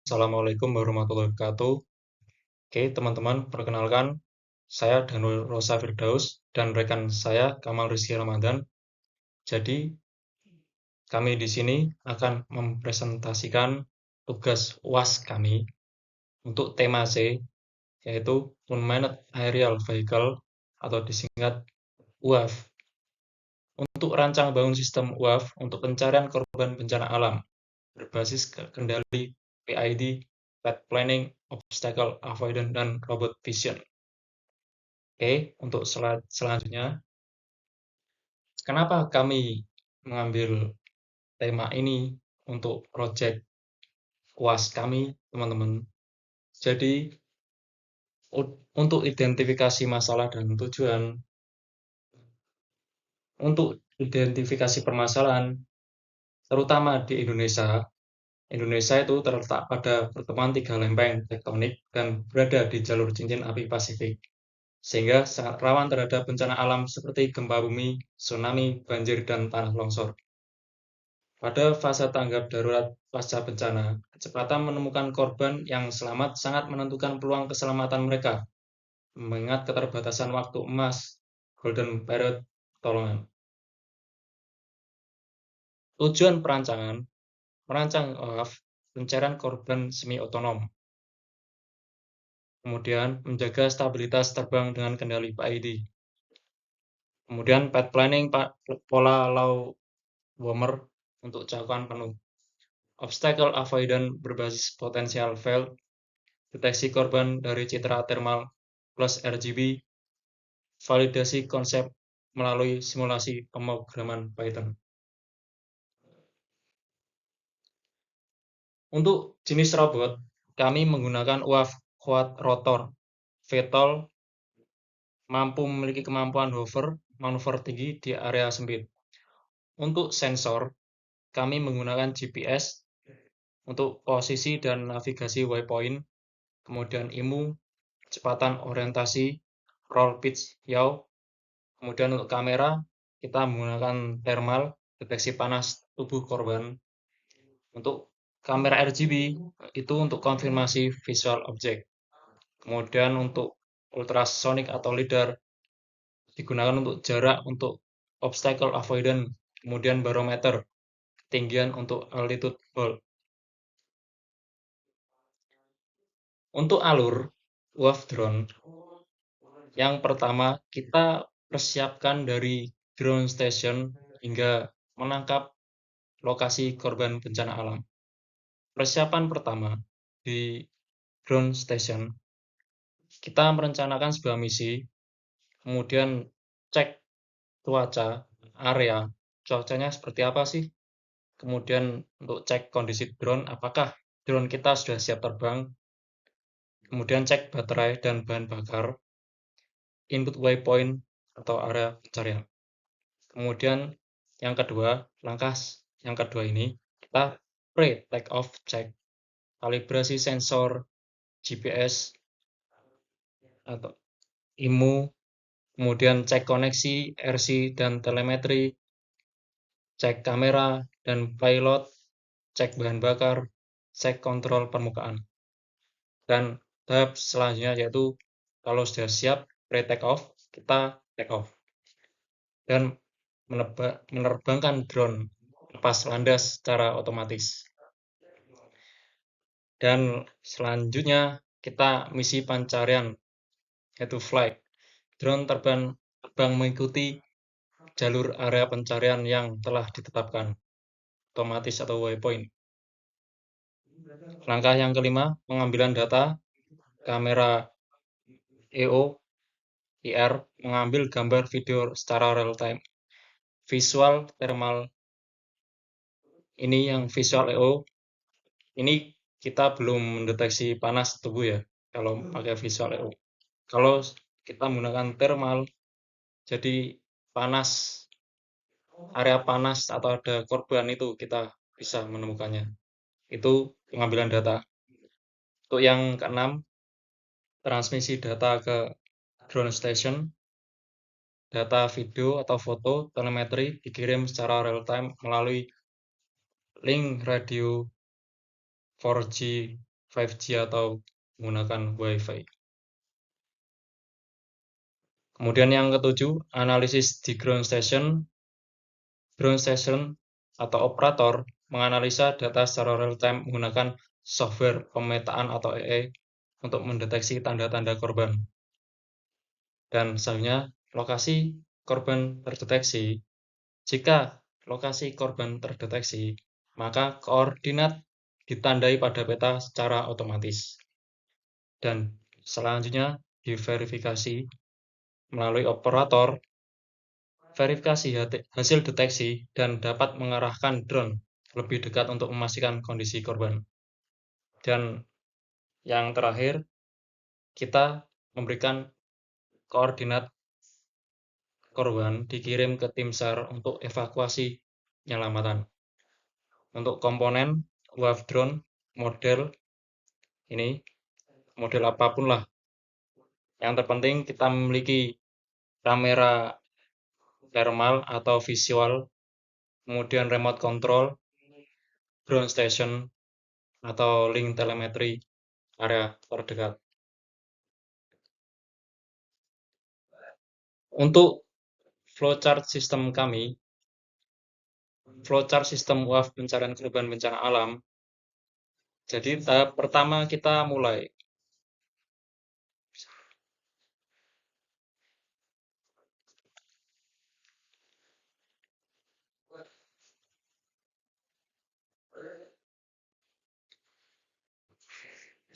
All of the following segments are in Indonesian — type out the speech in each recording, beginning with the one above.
Assalamualaikum warahmatullahi wabarakatuh. Oke, teman-teman, perkenalkan, saya Danul Rosa Firdaus dan rekan saya Kamal Rizky Ramadan. Jadi, kami di sini akan mempresentasikan tugas UAS kami untuk tema C, yaitu Unmanned Aerial Vehicle atau disingkat UAV. Untuk rancang bangun sistem UAV untuk pencarian korban bencana alam berbasis kendali PID, Path Planning, Obstacle Avoidance, dan Robot Vision. Oke, untuk selanjutnya, kenapa kami mengambil tema ini untuk proyek UAS kami, teman-teman? Jadi, untuk identifikasi masalah dan tujuan, untuk identifikasi permasalahan, terutama di Indonesia, Indonesia itu terletak pada pertemuan tiga lempeng tektonik dan berada di jalur cincin api Pasifik, sehingga sangat rawan terhadap bencana alam seperti gempa bumi, tsunami, banjir, dan tanah longsor. Pada fase tanggap darurat pasca bencana, kecepatan menemukan korban yang selamat sangat menentukan peluang keselamatan mereka, mengingat keterbatasan waktu emas, golden period pertolongan. Tujuan perancangan, merancang OAV, pencarian korban semi-otonom, kemudian menjaga stabilitas terbang dengan kendali PID, kemudian path planning pola low bomber untuk cakupan penuh, obstacle avoidance berbasis potensial fail, deteksi korban dari citra thermal plus RGB, validasi konsep melalui simulasi pemrograman Python. Untuk jenis robot, kami menggunakan UAV quad rotor VTOL mampu memiliki kemampuan hover, manuver tinggi di area sempit. Untuk sensor, kami menggunakan GPS untuk posisi dan navigasi waypoint, kemudian IMU, kecepatan orientasi, roll pitch, yaw. Kemudian untuk kamera, kita menggunakan thermal, deteksi panas tubuh korban. Untuk kamera RGB, itu untuk konfirmasi visual object. Kemudian untuk ultrasonic atau LiDAR, digunakan untuk jarak untuk obstacle avoidance. Kemudian barometer, ketinggian untuk altitude hold. Untuk alur UAV drone, yang pertama kita persiapkan dari ground station hingga menangkap lokasi korban bencana alam. Persiapan pertama di ground station, kita merencanakan sebuah misi, kemudian cek cuaca, area, cuacanya seperti apa sih? Kemudian untuk cek kondisi drone, apakah drone kita sudah siap terbang? Kemudian cek baterai dan bahan bakar, input waypoint atau area pencarian. Kemudian langkah yang kedua ini, kita pre-take off check, kalibrasi sensor, GPS, atau IMU, kemudian cek koneksi, RC, dan telemetri, cek kamera dan pilot, cek bahan bakar, cek kontrol permukaan. Dan tahap selanjutnya yaitu kalau sudah siap pre-take off, kita take off. Dan menerbangkan drone lepas landas secara otomatis. Dan selanjutnya kita misi pencarian yaitu flight. Drone terbang mengikuti jalur area pencarian yang telah ditetapkan, otomatis atau waypoint. Langkah yang kelima, pengambilan data, kamera EO, IR, mengambil gambar video secara real time. Visual thermal, ini yang visual EO, ini kita belum mendeteksi panas tubuh ya, kalau pakai visual EO. Kalau kita menggunakan thermal, jadi panas, area panas atau ada korban itu kita bisa menemukannya. Itu pengambilan data. Untuk yang keenam, transmisi data ke ground station, data video atau foto telemetri dikirim secara real time melalui link radio 4G 5G atau menggunakan Wi-Fi. Kemudian yang ketujuh, analisis di ground station. Ground station atau operator menganalisa data secara real time menggunakan software pemetaan atau AI untuk mendeteksi tanda-tanda korban. Dan selanjutnya, lokasi korban terdeteksi. Jika lokasi korban terdeteksi, maka koordinat ditandai pada peta secara otomatis. Dan selanjutnya diverifikasi melalui operator verifikasi hasil deteksi dan dapat mengarahkan drone lebih dekat untuk memastikan kondisi korban. Dan yang terakhir, kita memberikan koordinat korban dikirim ke tim SAR untuk evakuasi penyelamatan. Untuk komponen UAV drone model ini, model apapun lah. Yang terpenting kita memiliki kamera thermal atau visual, kemudian remote control, ground station, atau link telemetri area terdekat. Untuk flowchart sistem kami, flowchart sistem UAV pencarian korban bencana alam. Jadi tahap pertama kita mulai.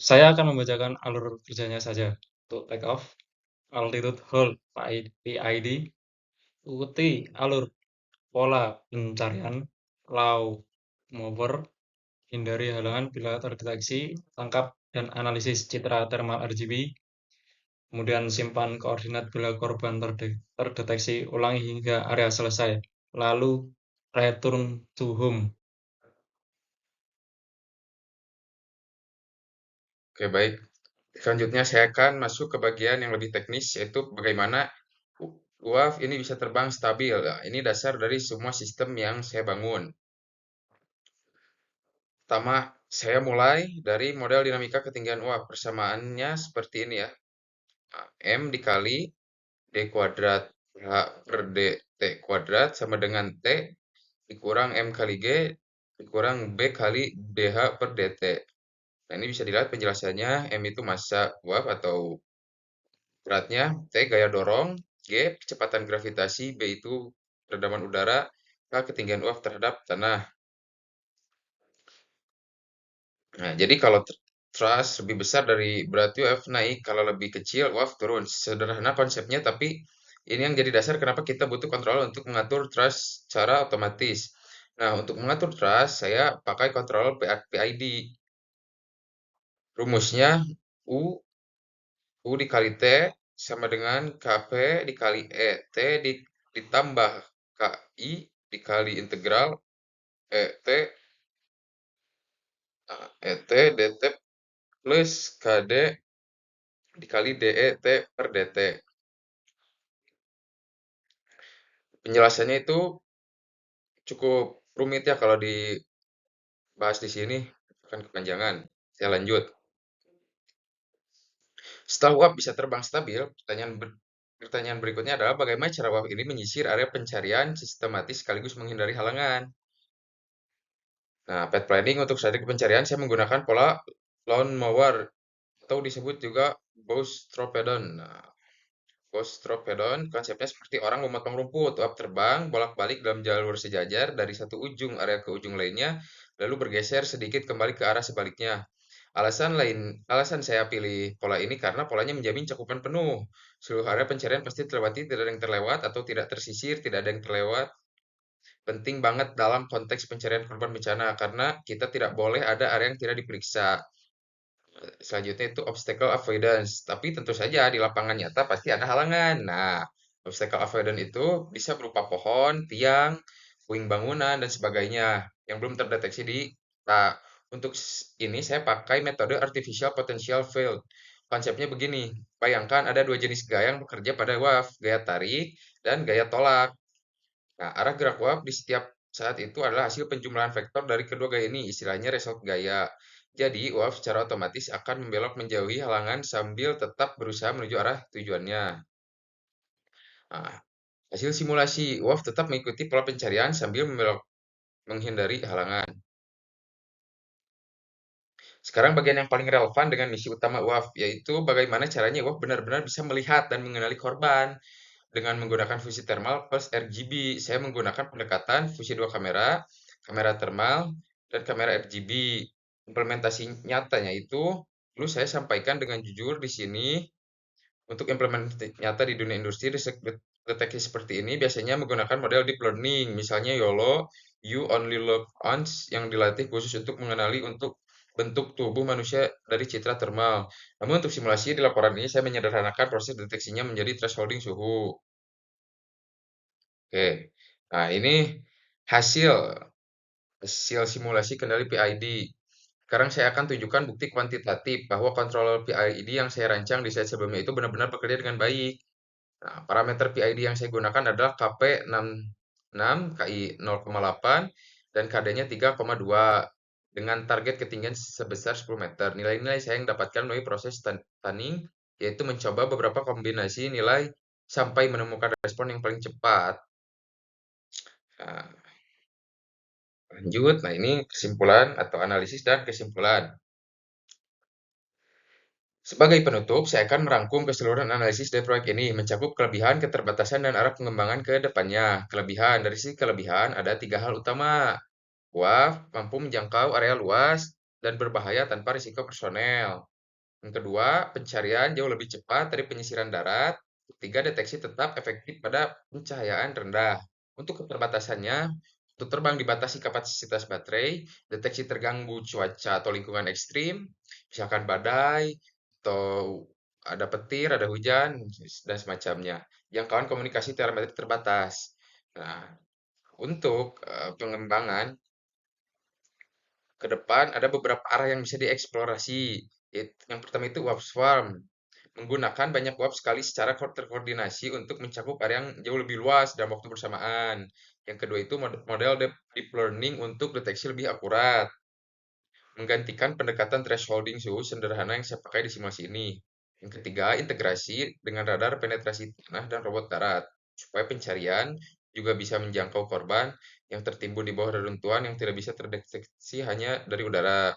Saya akan membacakan alur kerjanya saja. Untuk take off, altitude hold PID, ikuti alur pola pencarian, low mover, hindari halangan bila terdeteksi, tangkap dan analisis citra thermal RGB, kemudian simpan koordinat bila korban terdeteksi, ulangi hingga area selesai, lalu return to home. Oke, baik. Selanjutnya saya akan masuk ke bagian yang lebih teknis, yaitu bagaimana UAV ini bisa terbang stabil. Nah, ini dasar dari semua sistem yang saya bangun. Pertama, saya mulai dari model dinamika ketinggian UAV. Persamaannya seperti ini ya. M dikali D kuadrat H per D T kuadrat sama dengan T dikurang M kali G dikurang B kali DH per DT. Nah, ini bisa dilihat penjelasannya. M itu massa uap atau beratnya, T gaya dorong, G kecepatan gravitasi, B itu redaman udara, K ketinggian uap terhadap tanah. Nah, jadi kalau thrust lebih besar dari berat UF naik, kalau lebih kecil UF turun. Sederhana konsepnya, tapi ini yang jadi dasar kenapa kita butuh controller untuk mengatur thrust secara otomatis. Nah, untuk mengatur thrust, saya pakai controller PID. Rumusnya U, U dikali T sama dengan KV dikali ET ditambah KI dikali integral ET, ET DT plus KD dikali DET per DT. Penjelasannya itu cukup rumit ya kalau dibahas di sini, akan kepanjangan. Saya lanjut. Setelah uap bisa terbang stabil, pertanyaan berikutnya adalah bagaimana cara uap ini menyisir area pencarian sistematis sekaligus menghindari halangan. Nah, path planning untuk strategi pencarian saya menggunakan pola lawn mower atau disebut juga boustropedon. Nah, boustropedon konsepnya seperti orang memotong rumput, uap terbang bolak-balik dalam jalur sejajar dari satu ujung area ke ujung lainnya, lalu bergeser sedikit kembali ke arah sebaliknya. Alasan saya pilih pola ini karena polanya menjamin cakupan penuh. Seluruh area pencarian pasti terlewati, tidak ada yang terlewat atau tidak tersisir, tidak ada yang terlewat. Penting banget dalam konteks pencarian korban bencana karena kita tidak boleh ada area yang tidak diperiksa. Selanjutnya itu obstacle avoidance. Tapi tentu saja di lapangan nyata pasti ada halangan. Nah, obstacle avoidance itu bisa berupa pohon, tiang, puing bangunan, dan sebagainya yang belum terdeteksi di peta. Untuk ini saya pakai metode artificial potential field. Konsepnya begini, bayangkan ada dua jenis gaya yang bekerja pada wave, gaya tarik dan gaya tolak. Nah, arah gerak wave di setiap saat itu adalah hasil penjumlahan vektor dari kedua gaya ini, istilahnya result gaya. Jadi, UAV secara otomatis akan membelok menjauhi halangan sambil tetap berusaha menuju arah tujuannya. Nah, hasil simulasi UAV tetap mengikuti pola pencarian sambil membelok menghindari halangan. Sekarang bagian yang paling relevan dengan misi utama UAV, yaitu bagaimana caranya UAV benar-benar bisa melihat dan mengenali korban dengan menggunakan fusi thermal plus RGB. Saya menggunakan pendekatan fusi dua kamera, kamera thermal, dan kamera RGB. Implementasi nyatanya itu perlu saya sampaikan dengan jujur di sini. Untuk implementasi nyata di dunia industri, deteksi seperti ini biasanya menggunakan model deep learning, misalnya YOLO, You Only Look Once, yang dilatih khusus untuk mengenali untuk bentuk tubuh manusia dari citra termal. Namun untuk simulasi di laporan ini saya menyederhanakan proses deteksinya menjadi thresholding suhu. Oke, nah ini hasil hasil simulasi kendali PID. Sekarang saya akan tunjukkan bukti kuantitatif bahwa controller PID yang saya rancang di slide sebelumnya itu benar-benar bekerja dengan baik. Nah, parameter PID yang saya gunakan adalah KP66, KI 0,8, dan KD-nya 3,2 dengan target ketinggian sebesar 10 meter. Nilai-nilai saya yang dapatkan melalui proses stunning, yaitu mencoba beberapa kombinasi nilai sampai menemukan respon yang paling cepat. Nah, lanjut, nah ini kesimpulan atau analisis dan kesimpulan. Sebagai penutup, saya akan merangkum keseluruhan analisis dari proyek ini, mencakup kelebihan, keterbatasan, dan arah pengembangan ke depannya. Kelebihan, dari sisi kelebihan ada tiga hal utama. WAF mampu menjangkau area luas dan berbahaya tanpa risiko personel. Yang kedua, pencarian jauh lebih cepat dari penyisiran darat. Ketiga, deteksi tetap efektif pada pencahayaan rendah. Untuk keterbatasannya, untuk terbang dibatasi kapasitas baterai, deteksi terganggu cuaca atau lingkungan ekstrim, misalkan badai, atau ada petir, ada hujan, dan semacamnya. Jangkauan komunikasi telemetri terbatas. Nah, untuk pengembangan ke depan ada beberapa arah yang bisa dieksplorasi. Yang pertama itu warp swarm, menggunakan banyak warp sekali secara terkoordinasi untuk mencakup area yang jauh lebih luas dalam waktu bersamaan. Yang kedua itu model deep learning untuk deteksi lebih akurat, menggantikan pendekatan thresholding suhu sederhana yang saya pakai di simulasi ini. Yang ketiga, integrasi dengan radar penetrasi tanah dan robot darat, supaya pencarian juga bisa menjangkau korban yang tertimbun di bawah reruntuhan yang tidak bisa terdeteksi hanya dari udara.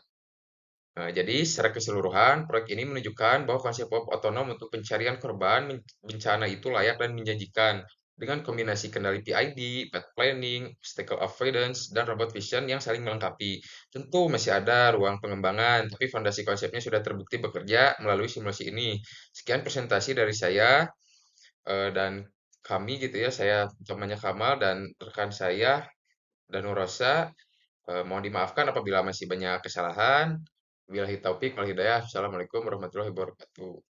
Nah, jadi secara keseluruhan, proyek ini menunjukkan bahwa konsep web otonom untuk pencarian korban bencana itu layak dan menjanjikan dengan kombinasi kendali PID, path planning, obstacle avoidance, dan robot vision yang saling melengkapi. Tentu masih ada ruang pengembangan, tapi fondasi konsepnya sudah terbukti bekerja melalui simulasi ini. Sekian presentasi dari saya dan kami gitu ya, saya temannya Kamal dan rekan saya dan Rosa. Mohon dimaafkan apabila masih banyak kesalahan. Wabillahi taufik wal hidayah. Assalamualaikum warahmatullahi wabarakatuh.